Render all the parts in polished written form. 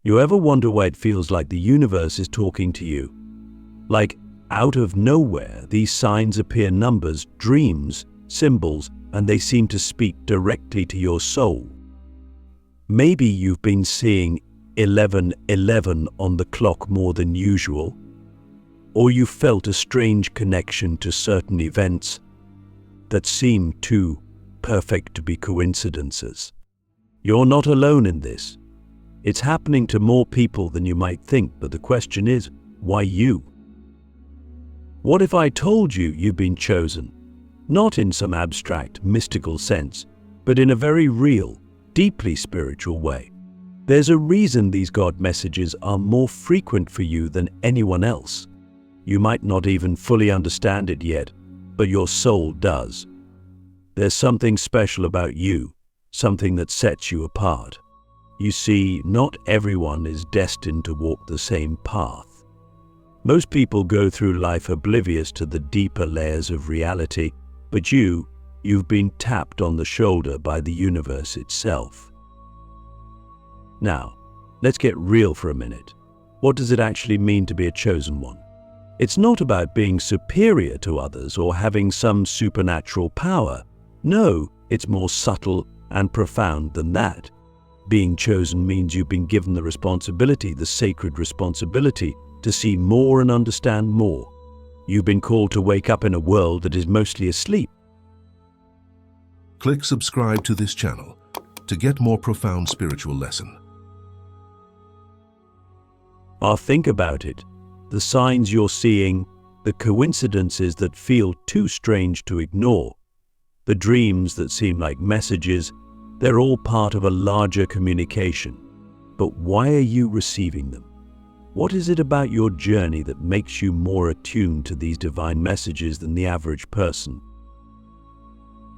You ever wonder why it feels like the universe is talking to you? Like, out of nowhere, these signs appear: numbers, dreams, symbols, and they seem to speak directly to your soul. Maybe you've been seeing 11:11 on the clock more than usual, or you felt a strange connection to certain events that seem too perfect to be coincidences. You're not alone in this. It's happening to more people than you might think, but the question is, why you? What if I told you you've been chosen? Not in some abstract, mystical sense, but in a very real, deeply spiritual way. There's a reason these God messages are more frequent for you than anyone else. You might not even fully understand it yet, but your soul does. There's something special about you, something that sets you apart. You see, not everyone is destined to walk the same path. Most people go through life oblivious to the deeper layers of reality, but you've been tapped on the shoulder by the universe itself. Now, let's get real for a minute. What does it actually mean to be a chosen one? It's not about being superior to others or having some supernatural power. No, it's more subtle and profound than that. Being chosen means you've been given the responsibility, the sacred responsibility, to see more and understand more. You've been called to wake up in a world that is mostly asleep. Click subscribe to this channel to get more profound spiritual lesson. Think about it. The signs you're seeing, the coincidences that feel too strange to ignore, the dreams that seem like messages, they're all part of a larger communication. But why are you receiving them? What is it about your journey that makes you more attuned to these divine messages than the average person?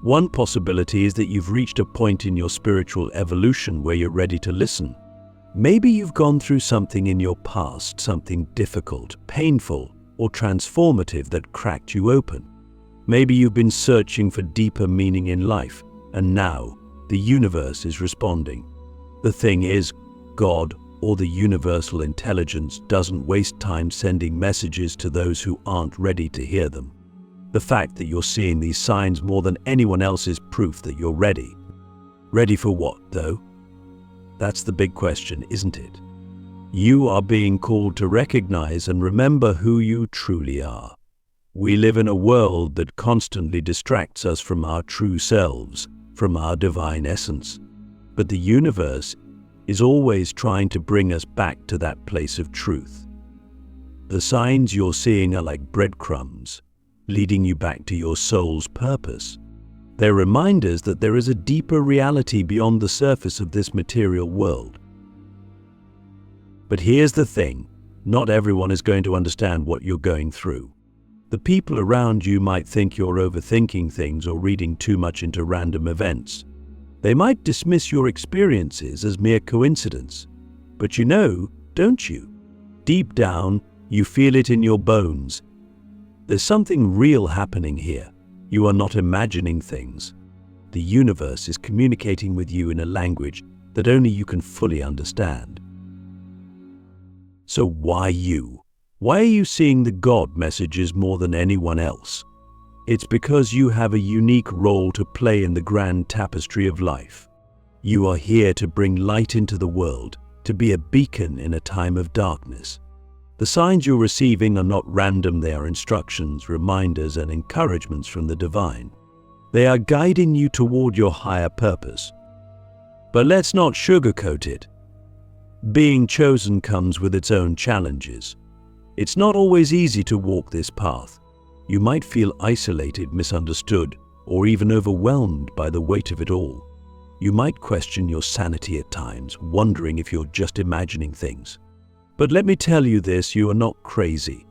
One possibility is that you've reached a point in your spiritual evolution where you're ready to listen. Maybe you've gone through something in your past, something difficult, painful, or transformative that cracked you open. Maybe you've been searching for deeper meaning in life, and now the universe is responding. The thing is, God, or the universal intelligence, doesn't waste time sending messages to those who aren't ready to hear them. The fact that you're seeing these signs more than anyone else is proof that you're ready. Ready for what, though? That's the big question, isn't it? You are being called to recognize and remember who you truly are. We live in a world that constantly distracts us from our true selves, from our divine essence. But the universe is always trying to bring us back to that place of truth. The signs you're seeing are like breadcrumbs, leading you back to your soul's purpose. They're reminders that there is a deeper reality beyond the surface of this material world. But here's the thing, not everyone is going to understand what you're going through. The people around you might think you're overthinking things or reading too much into random events. They might dismiss your experiences as mere coincidence. But you know, don't you? Deep down, you feel it in your bones. There's something real happening here. You are not imagining things. The universe is communicating with you in a language that only you can fully understand. So why you? Why are you seeing the God messages more than anyone else? It's because you have a unique role to play in the grand tapestry of life. You are here to bring light into the world, to be a beacon in a time of darkness. The signs you're receiving are not random, they are instructions, reminders, and encouragements from the divine. They are guiding you toward your higher purpose. But let's not sugarcoat it. Being chosen comes with its own challenges. It's not always easy to walk this path. You might feel isolated, misunderstood, or even overwhelmed by the weight of it all. You might question your sanity at times, wondering if you're just imagining things. But let me tell you this, you are not crazy.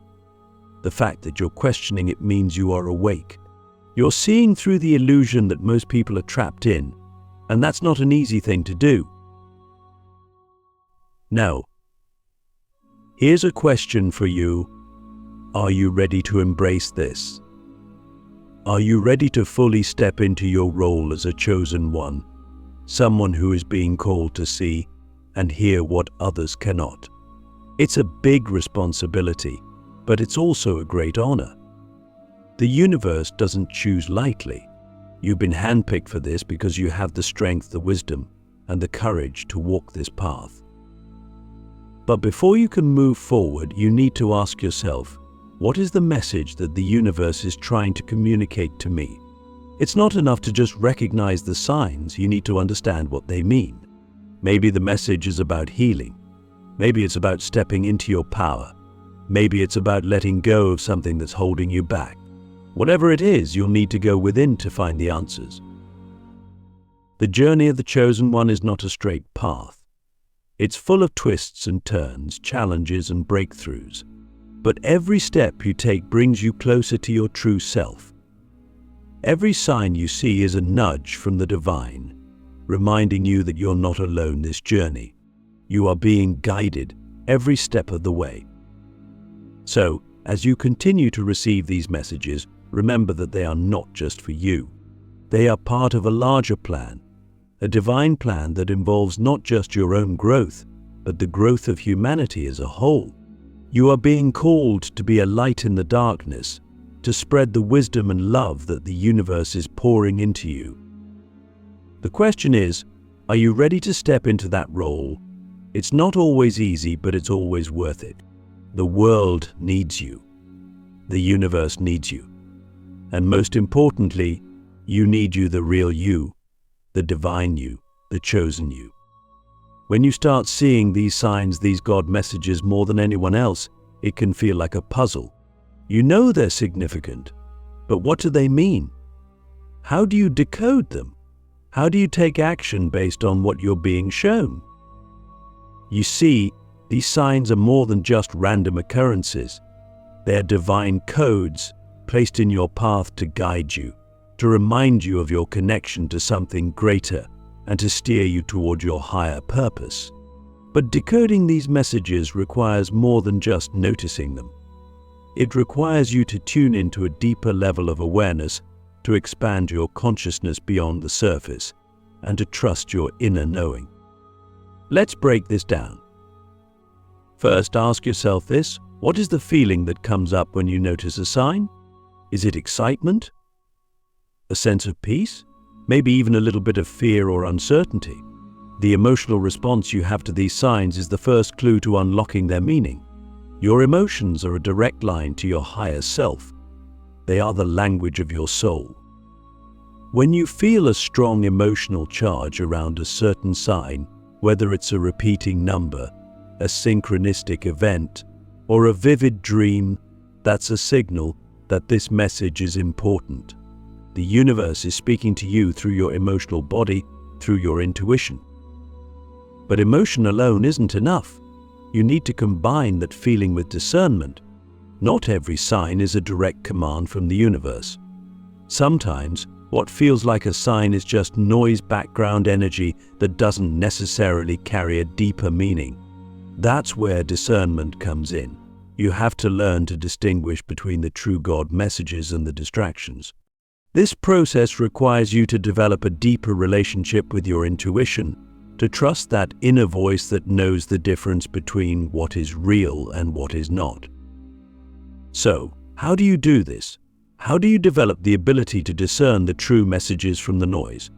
The fact that you're questioning it means you are awake. You're seeing through the illusion that most people are trapped in, and that's not an easy thing to do. Now, here's a question for you. Are you ready to embrace this? Are you ready to fully step into your role as a chosen one? Someone who is being called to see and hear what others cannot. It's a big responsibility, but it's also a great honor. The universe doesn't choose lightly. You've been handpicked for this because you have the strength, the wisdom, and the courage to walk this path. But before you can move forward, you need to ask yourself, what is the message that the universe is trying to communicate to me? It's not enough to just recognize the signs, you need to understand what they mean. Maybe the message is about healing. Maybe it's about stepping into your power. Maybe it's about letting go of something that's holding you back. Whatever it is, you'll need to go within to find the answers. The journey of the chosen one is not a straight path. It's full of twists and turns, challenges and breakthroughs. But every step you take brings you closer to your true self. Every sign you see is a nudge from the divine, reminding you that you're not alone this journey. You are being guided every step of the way. So, as you continue to receive these messages, remember that they are not just for you. They are part of a larger plan, a divine plan that involves not just your own growth, but the growth of humanity as a whole. You are being called to be a light in the darkness, to spread the wisdom and love that the universe is pouring into you. The question is, are you ready to step into that role? It's not always easy, but it's always worth it. The world needs you. The universe needs you. And most importantly, you need you, the real you, the divine you, the chosen you. When you start seeing these signs, these God messages more than anyone else, it can feel like a puzzle. You know they're significant, but what do they mean? How do you decode them? How do you take action based on what you're being shown? You see, these signs are more than just random occurrences. They're divine codes placed in your path to guide you, to remind you of your connection to something greater, and to steer you toward your higher purpose. But decoding these messages requires more than just noticing them. It requires you to tune into a deeper level of awareness, to expand your consciousness beyond the surface, and to trust your inner knowing. Let's break this down. First, ask yourself this: what is the feeling that comes up when you notice a sign? Is it excitement? A sense of peace? Maybe even a little bit of fear or uncertainty? The emotional response you have to these signs is the first clue to unlocking their meaning. Your emotions are a direct line to your higher self. They are the language of your soul. When you feel a strong emotional charge around a certain sign, whether it's a repeating number, a synchronistic event, or a vivid dream, that's a signal that this message is important. The universe is speaking to you through your emotional body, through your intuition. But emotion alone isn't enough. You need to combine that feeling with discernment. Not every sign is a direct command from the universe. Sometimes, what feels like a sign is just noise, background energy that doesn't necessarily carry a deeper meaning. That's where discernment comes in. You have to learn to distinguish between the true God messages and the distractions. This process requires you to develop a deeper relationship with your intuition, to trust that inner voice that knows the difference between what is real and what is not. So, how do you do this? How do you develop the ability to discern the true messages from the noise?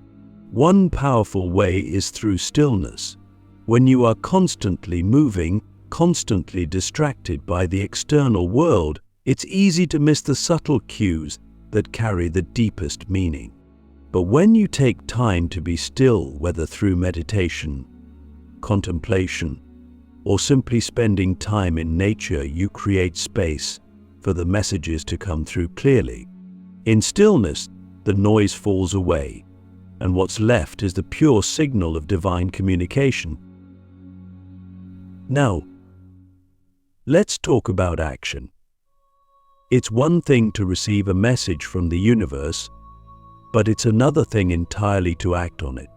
One powerful way is through stillness. When you are constantly moving, constantly distracted by the external world, it's easy to miss the subtle cues that carry the deepest meaning. But when you take time to be still, whether through meditation, contemplation, or simply spending time in nature, you create space for the messages to come through clearly. In stillness, the noise falls away, and what's left is the pure signal of divine communication. Now, let's talk about action. It's one thing to receive a message from the universe, but it's another thing entirely to act on it.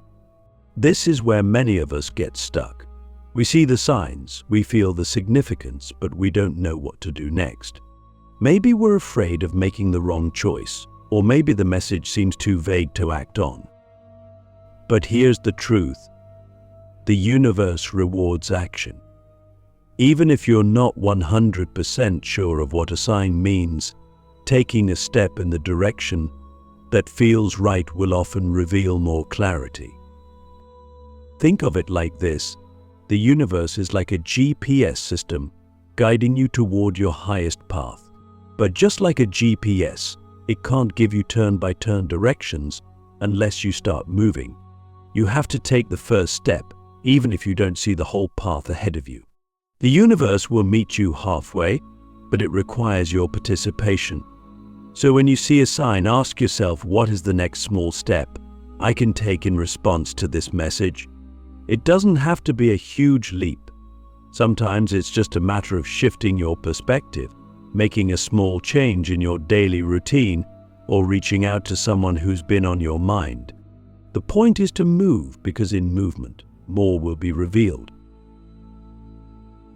This is where many of us get stuck. We see the signs, we feel the significance, but we don't know what to do next. Maybe we're afraid of making the wrong choice, or maybe the message seems too vague to act on. But here's the truth. The universe rewards action. Even if you're not 100% sure of what a sign means, taking a step in the direction that feels right will often reveal more clarity. Think of it like this: the universe is like a GPS system guiding you toward your highest path. But just like a GPS, it can't give you turn-by-turn directions unless you start moving. You have to take the first step, even if you don't see the whole path ahead of you. The universe will meet you halfway, but it requires your participation. So when you see a sign, ask yourself, what is the next small step I can take in response to this message? It doesn't have to be a huge leap. Sometimes it's just a matter of shifting your perspective, making a small change in your daily routine, or reaching out to someone who's been on your mind. The point is to move, because in movement, more will be revealed.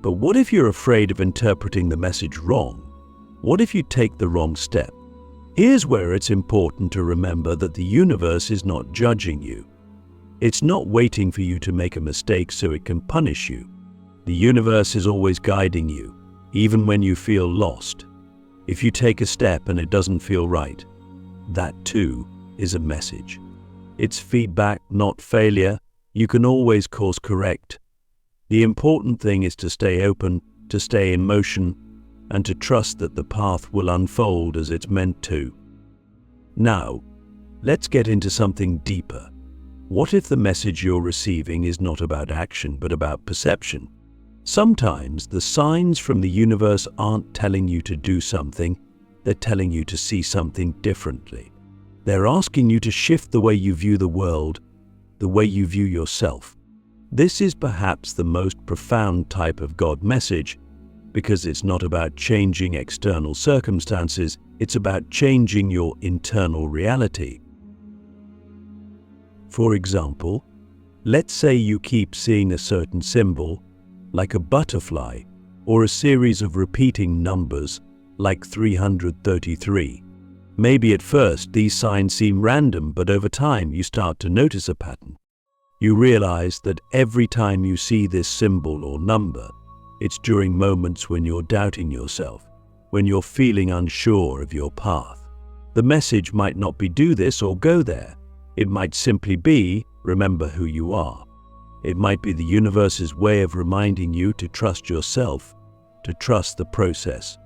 But what if you're afraid of interpreting the message wrong? What if you take the wrong step? Here's where it's important to remember that the universe is not judging you. It's not waiting for you to make a mistake so it can punish you. The universe is always guiding you, even when you feel lost. If you take a step and it doesn't feel right, that too is a message. It's feedback, not failure. You can always course correct. The important thing is to stay open, to stay in motion, and to trust that the path will unfold as it's meant to. Now, let's get into something deeper. What if the message you're receiving is not about action, but about perception? Sometimes the signs from the universe aren't telling you to do something, they're telling you to see something differently. They're asking you to shift the way you view the world, the way you view yourself. This is perhaps the most profound type of God message, because it's not about changing external circumstances, it's about changing your internal reality. For example, let's say you keep seeing a certain symbol, like a butterfly, or a series of repeating numbers, like 333. Maybe at first these signs seem random, but over time you start to notice a pattern. You realize that every time you see this symbol or number, it's during moments when you're doubting yourself, when you're feeling unsure of your path. The message might not be do this or go there. It might simply be remember who you are. It might be the universe's way of reminding you to trust yourself, to trust the process,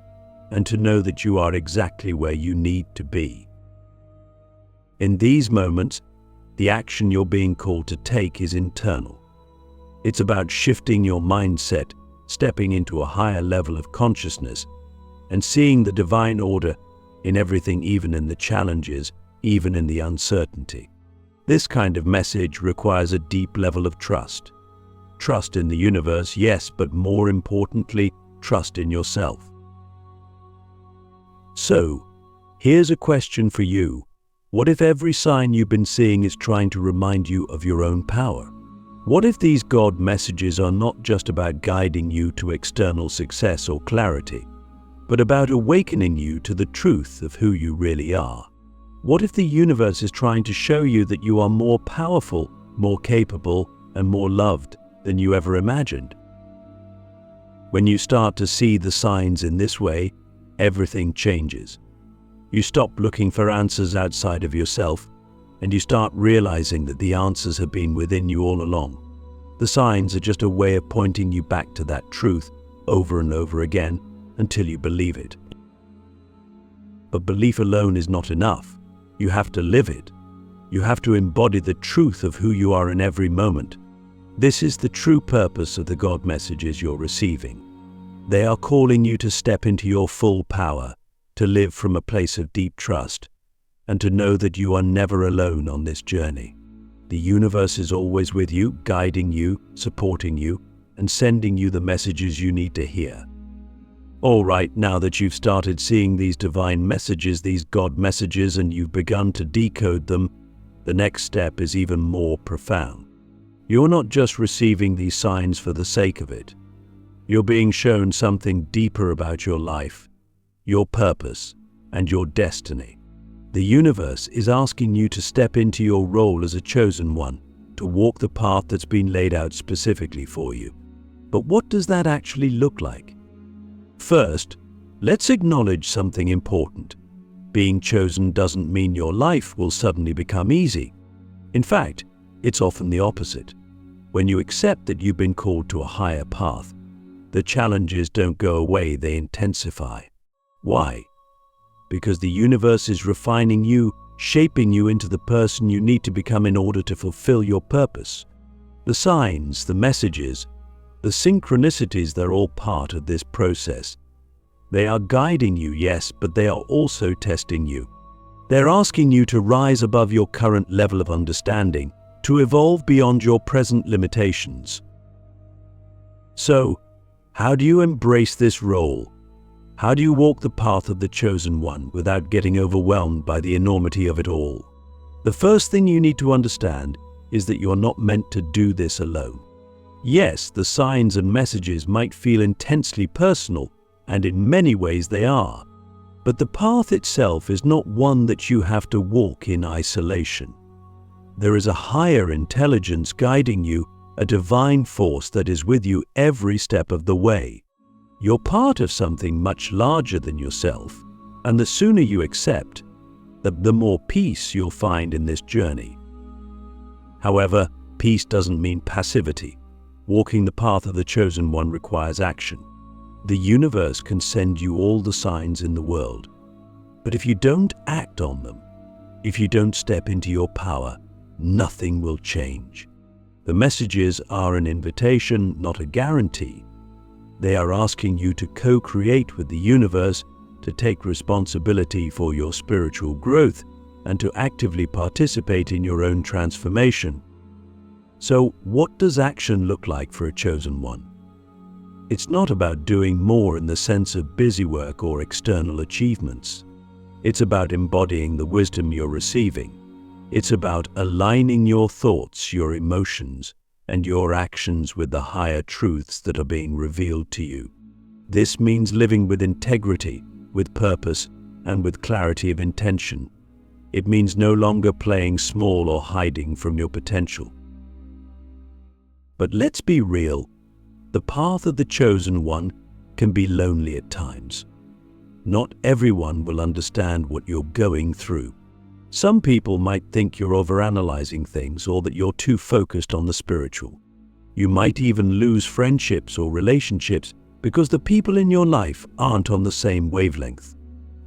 and to know that you are exactly where you need to be. In these moments, the action you're being called to take is internal. It's about shifting your mindset, stepping into a higher level of consciousness, and seeing the divine order in everything, even in the challenges, even in the uncertainty. This kind of message requires a deep level of trust. Trust in the universe, yes, but more importantly, trust in yourself. So, here's a question for you. What if every sign you've been seeing is trying to remind you of your own power? What if these God messages are not just about guiding you to external success or clarity, but about awakening you to the truth of who you really are? What if the universe is trying to show you that you are more powerful, more capable, and more loved than you ever imagined? When you start to see the signs in this way, everything changes. You stop looking for answers outside of yourself, and you start realizing that the answers have been within you all along. The signs are just a way of pointing you back to that truth over and over again until you believe it. But belief alone is not enough. You have to live it. You have to embody the truth of who you are in every moment. This is the true purpose of the God messages you're receiving. They are calling you to step into your full power, to live from a place of deep trust, and to know that you are never alone on this journey. The universe is always with you, guiding you, supporting you, and sending you the messages you need to hear. All right, now that you've started seeing these divine messages, these God messages, and you've begun to decode them, the next step is even more profound. You're not just receiving these signs for the sake of it. You're being shown something deeper about your life, your purpose, and your destiny. The universe is asking you to step into your role as a chosen one, to walk the path that's been laid out specifically for you. But what does that actually look like? First, let's acknowledge something important. Being chosen doesn't mean your life will suddenly become easy. In fact, it's often the opposite. When you accept that you've been called to a higher path, the challenges don't go away, they intensify. Why? Because the universe is refining you, shaping you into the person you need to become in order to fulfill your purpose. The signs, the messages, the synchronicities, they're all part of this process. They are guiding you, yes, but they are also testing you. They're asking you to rise above your current level of understanding, to evolve beyond your present limitations. So, how do you embrace this role? How do you walk the path of the chosen one without getting overwhelmed by the enormity of it all? The first thing you need to understand is that you're not meant to do this alone. Yes, the signs and messages might feel intensely personal, and in many ways they are. But the path itself is not one that you have to walk in isolation. There is a higher intelligence guiding you, a divine force that is with you every step of the way. You're part of something much larger than yourself, and the sooner you accept, the more peace you'll find in this journey. However, peace doesn't mean passivity. Walking the path of the chosen one requires action. The universe can send you all the signs in the world, but if you don't act on them, if you don't step into your power, nothing will change. The messages are an invitation, not a guarantee. They are asking you to co-create with the universe, to take responsibility for your spiritual growth, and to actively participate in your own transformation. So, what does action look like for a chosen one? It's not about doing more in the sense of busywork or external achievements. It's about embodying the wisdom you're receiving. It's about aligning your thoughts, your emotions, and your actions with the higher truths that are being revealed to you. This means living with integrity, with purpose, and with clarity of intention. It means no longer playing small or hiding from your potential. But let's be real. The path of the chosen one can be lonely at times. Not everyone will understand what you're going through. Some people might think you're overanalyzing things or that you're too focused on the spiritual. You might even lose friendships or relationships because the people in your life aren't on the same wavelength.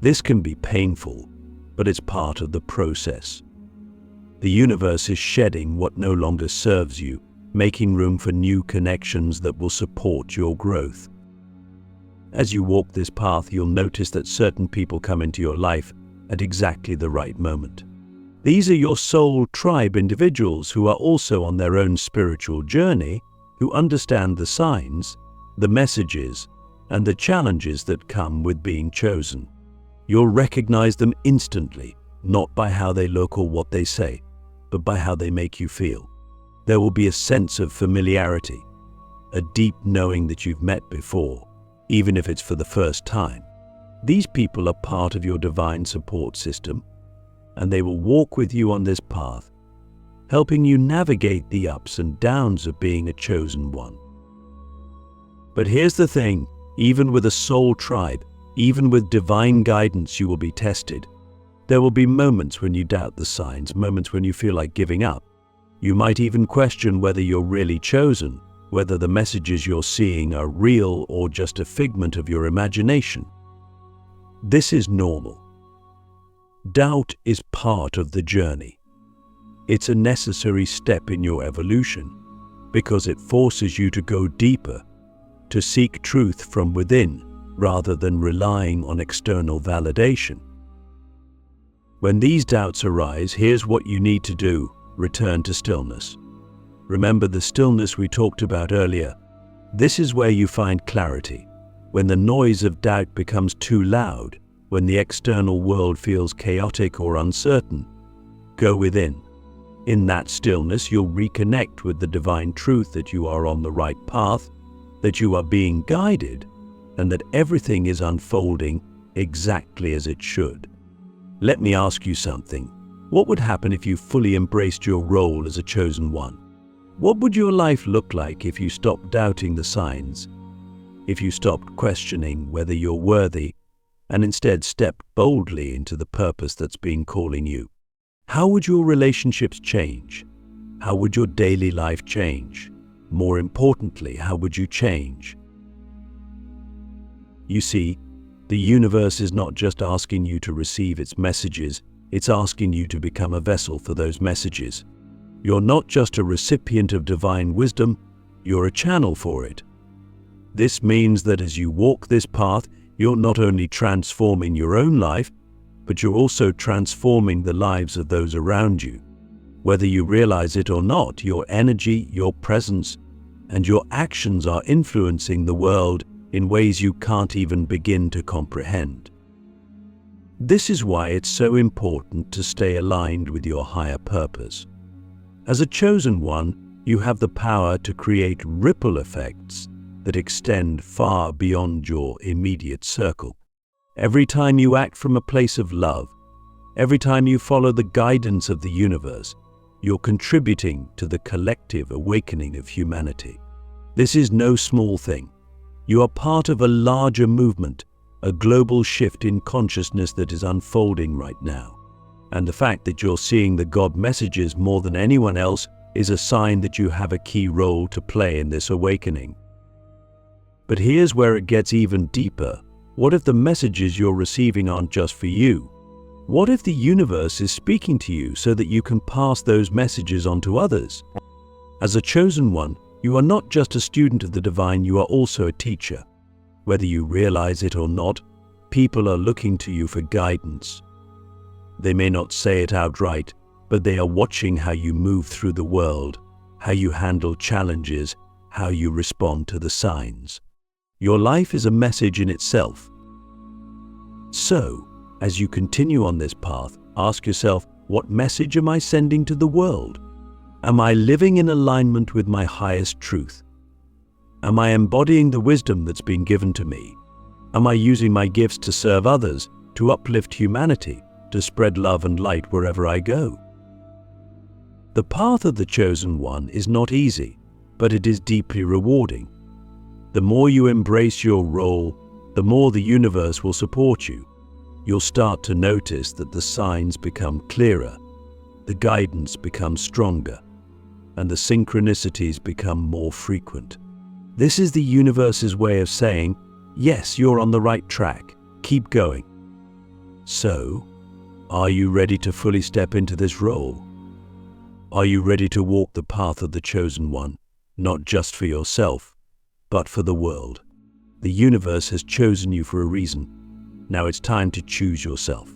This can be painful, but it's part of the process. The universe is shedding what no longer serves you, making room for new connections that will support your growth. As you walk this path, you'll notice that certain people come into your life at exactly the right moment. These are your soul tribe individuals who are also on their own spiritual journey, who understand the signs, the messages, and the challenges that come with being chosen. You'll recognize them instantly, not by how they look or what they say, but by how they make you feel. There will be a sense of familiarity, a deep knowing that you've met before, even if it's for the first time. These people are part of your divine support system, and they will walk with you on this path, helping you navigate the ups and downs of being a chosen one. But here's the thing, even with a soul tribe, even with divine guidance, you will be tested. There will be moments when you doubt the signs, moments when you feel like giving up. You might even question whether you're really chosen, whether the messages you're seeing are real or just a figment of your imagination. This is normal. Doubt is part of the journey. It's a necessary step in your evolution because it forces you to go deeper, to seek truth from within rather than relying on external validation. When these doubts arise, here's what you need to do. Return to stillness. Remember the stillness we talked about earlier. This is where you find clarity. When the noise of doubt becomes too loud, when the external world feels chaotic or uncertain, go within. In that stillness, you'll reconnect with the divine truth that you are on the right path, that you are being guided, and that everything is unfolding exactly as it should. Let me ask you something. What would happen if you fully embraced your role as a chosen one? What would your life look like if you stopped doubting the signs? If you stopped questioning whether you're worthy and instead stepped boldly into the purpose that's been calling you? How would your relationships change? How would your daily life change? More importantly, how would you change? You see, the universe is not just asking you to receive its messages, it's asking you to become a vessel for those messages. You're not just a recipient of divine wisdom, you're a channel for it. This means that as you walk this path, you're not only transforming your own life, but you're also transforming the lives of those around you. Whether you realize it or not, your energy, your presence, and your actions are influencing the world in ways you can't even begin to comprehend. This is why it's so important to stay aligned with your higher purpose. As a chosen one, you have the power to create ripple effects that extend far beyond your immediate circle. Every time you act from a place of love, every time you follow the guidance of the universe, you're contributing to the collective awakening of humanity. This is no small thing. You are part of a larger movement, a global shift in consciousness that is unfolding right now. And the fact that you're seeing the God messages more than anyone else is a sign that you have a key role to play in this awakening. But here's where it gets even deeper. What if the messages you're receiving aren't just for you? What if the universe is speaking to you so that you can pass those messages on to others? As a chosen one, you are not just a student of the divine, you are also a teacher. Whether you realize it or not, people are looking to you for guidance. They may not say it outright, but they are watching how you move through the world, how you handle challenges, how you respond to the signs. Your life is a message in itself. So, as you continue on this path, ask yourself, what message am I sending to the world? Am I living in alignment with my highest truth? Am I embodying the wisdom that's been given to me? Am I using my gifts to serve others, to uplift humanity, to spread love and light wherever I go? The path of the chosen one is not easy, but it is deeply rewarding. The more you embrace your role, the more the universe will support you. You'll start to notice that the signs become clearer, the guidance becomes stronger, and the synchronicities become more frequent. This is the universe's way of saying, yes, you're on the right track. Keep going. So, are you ready to fully step into this role? Are you ready to walk the path of the chosen one, not just for yourself, but for the world? The universe has chosen you for a reason. Now it's time to choose yourself.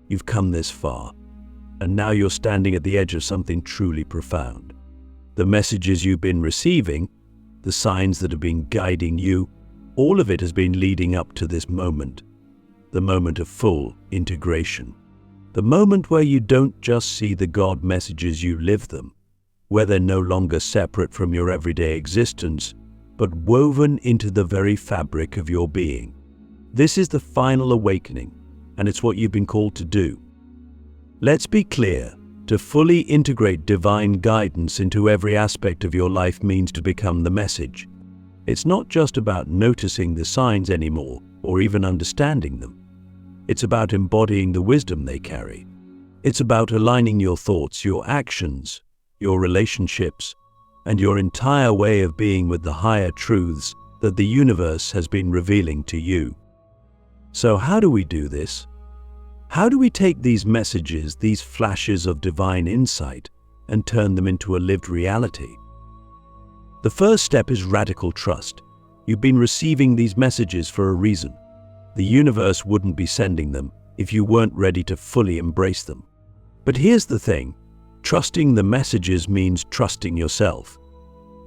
You've come this far, and now you're standing at the edge of something truly profound. The messages you've been receiving, the signs that have been guiding you, all of it has been leading up to this moment, the moment of full integration. The moment where you don't just see the God messages, you live them, where they're no longer separate from your everyday existence, but woven into the very fabric of your being. This is the final awakening, and it's what you've been called to do. Let's be clear, to fully integrate divine guidance into every aspect of your life means to become the message. It's not just about noticing the signs anymore, or even understanding them. It's about embodying the wisdom they carry. It's about aligning your thoughts, your actions, your relationships, and your entire way of being with the higher truths that the universe has been revealing to you. So how do we do this? How do we take these messages, these flashes of divine insight, and turn them into a lived reality? The first step is radical trust. You've been receiving these messages for a reason. The universe wouldn't be sending them if you weren't ready to fully embrace them. But here's the thing, trusting the messages means trusting yourself.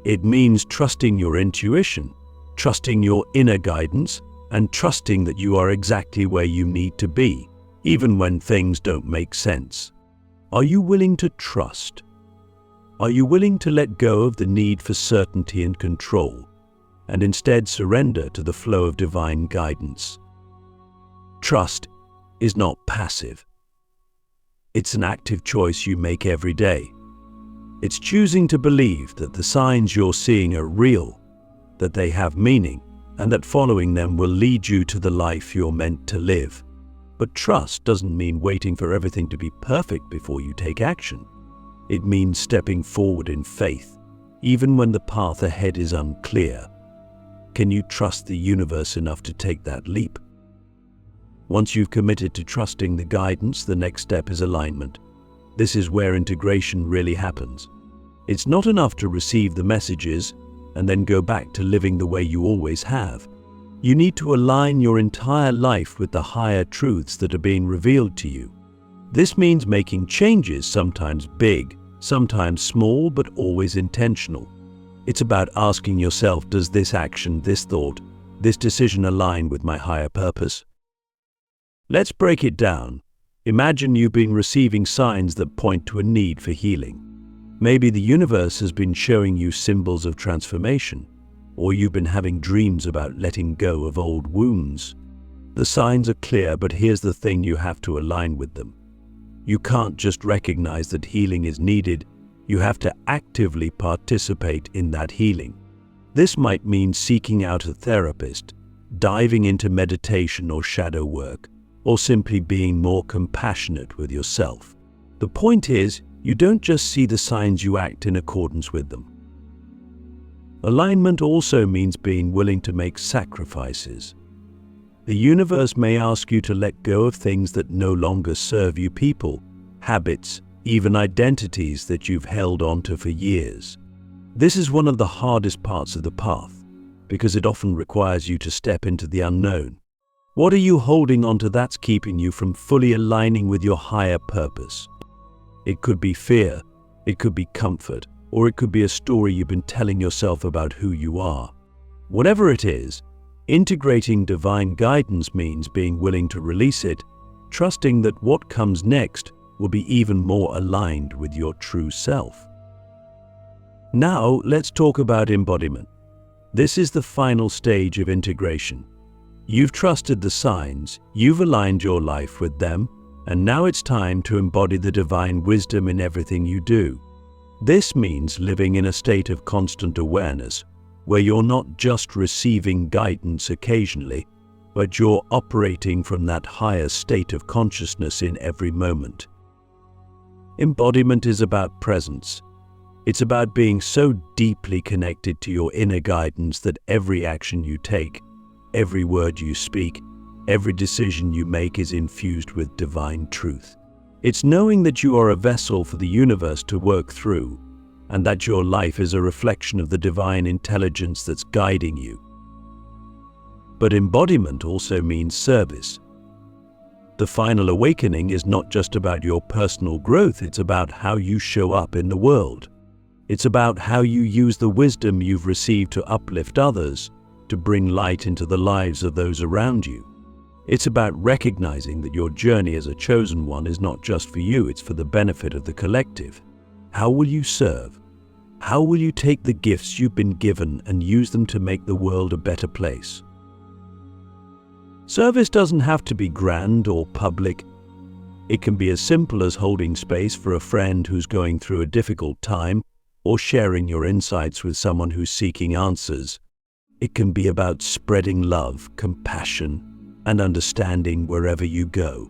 It means trusting your intuition, trusting your inner guidance, and trusting that you are exactly where you need to be, even when things don't make sense. Are you willing to trust? Are you willing to let go of the need for certainty and control, and instead surrender to the flow of divine guidance? Trust is not passive. It's an active choice you make every day. It's choosing to believe that the signs you're seeing are real, that they have meaning, and that following them will lead you to the life you're meant to live. But trust doesn't mean waiting for everything to be perfect before you take action. It means stepping forward in faith, even when the path ahead is unclear. Can you trust the universe enough to take that leap? Once you've committed to trusting the guidance, the next step is alignment. This is where integration really happens. It's not enough to receive the messages and then go back to living the way you always have. You need to align your entire life with the higher truths that are being revealed to you. This means making changes, sometimes big, sometimes small, but always intentional. It's about asking yourself, does this action, this thought, this decision align with my higher purpose? Let's break it down. Imagine you've been receiving signs that point to a need for healing. Maybe the universe has been showing you symbols of transformation, or you've been having dreams about letting go of old wounds. The signs are clear, but here's the thing: you have to align with them. You can't just recognize that healing is needed, you have to actively participate in that healing. This might mean seeking out a therapist, diving into meditation or shadow work, or simply being more compassionate with yourself. The point is, you don't just see the signs, you act in accordance with them. Alignment also means being willing to make sacrifices. The universe may ask you to let go of things that no longer serve you, people, habits, even identities that you've held onto for years. This is one of the hardest parts of the path, because it often requires you to step into the unknown. What are you holding onto that's keeping you from fully aligning with your higher purpose? It could be fear, it could be comfort, or it could be a story you've been telling yourself about who you are. Whatever it is, integrating divine guidance means being willing to release it, trusting that what comes next will be even more aligned with your true self. Now, let's talk about embodiment. This is the final stage of integration. You've trusted the signs, you've aligned your life with them, and now it's time to embody the divine wisdom in everything you do. This means living in a state of constant awareness, where you're not just receiving guidance occasionally, but you're operating from that higher state of consciousness in every moment. Embodiment is about presence. It's about being so deeply connected to your inner guidance that every action you take, every word you speak, every decision you make is infused with divine truth. It's knowing that you are a vessel for the universe to work through, and that your life is a reflection of the divine intelligence that's guiding you. But embodiment also means service. The final awakening is not just about your personal growth, it's about how you show up in the world. It's about how you use the wisdom you've received to uplift others, to bring light into the lives of those around you. It's about recognizing that your journey as a chosen one is not just for you, it's for the benefit of the collective. How will you serve? How will you take the gifts you've been given and use them to make the world a better place? Service doesn't have to be grand or public. It can be as simple as holding space for a friend who's going through a difficult time, or sharing your insights with someone who's seeking answers. It can be about spreading love, compassion, and understanding wherever you go.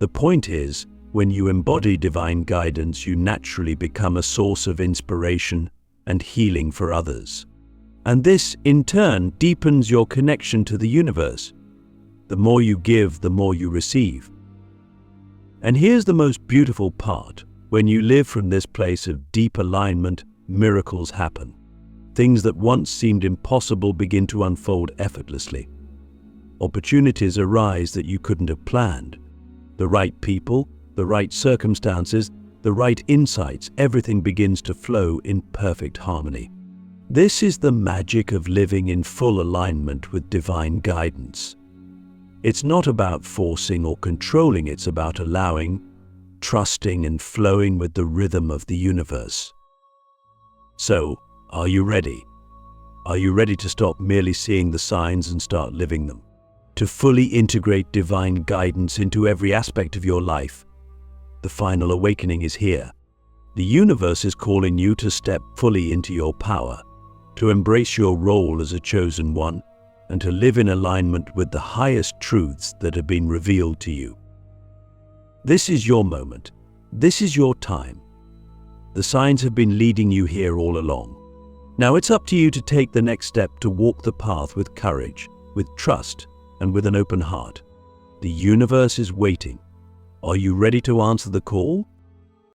The point is, when you embody divine guidance, you naturally become a source of inspiration and healing for others. And this, in turn, deepens your connection to the universe. The more you give, the more you receive. And here's the most beautiful part. When you live from this place of deep alignment, miracles happen. Things that once seemed impossible begin to unfold effortlessly. Opportunities arise that you couldn't have planned. The right people, the right circumstances, the right insights, everything begins to flow in perfect harmony. This is the magic of living in full alignment with divine guidance. It's not about forcing or controlling, it's about allowing, trusting, and flowing with the rhythm of the universe. So, are you ready? Are you ready to stop merely seeing the signs and start living them? To fully integrate divine guidance into every aspect of your life? The final awakening is here. The universe is calling you to step fully into your power, to embrace your role as a chosen one, and to live in alignment with the highest truths that have been revealed to you. This is your moment. This is your time. The signs have been leading you here all along. Now it's up to you to take the next step, to walk the path with courage, with trust, and with an open heart. The universe is waiting. Are you ready to answer the call?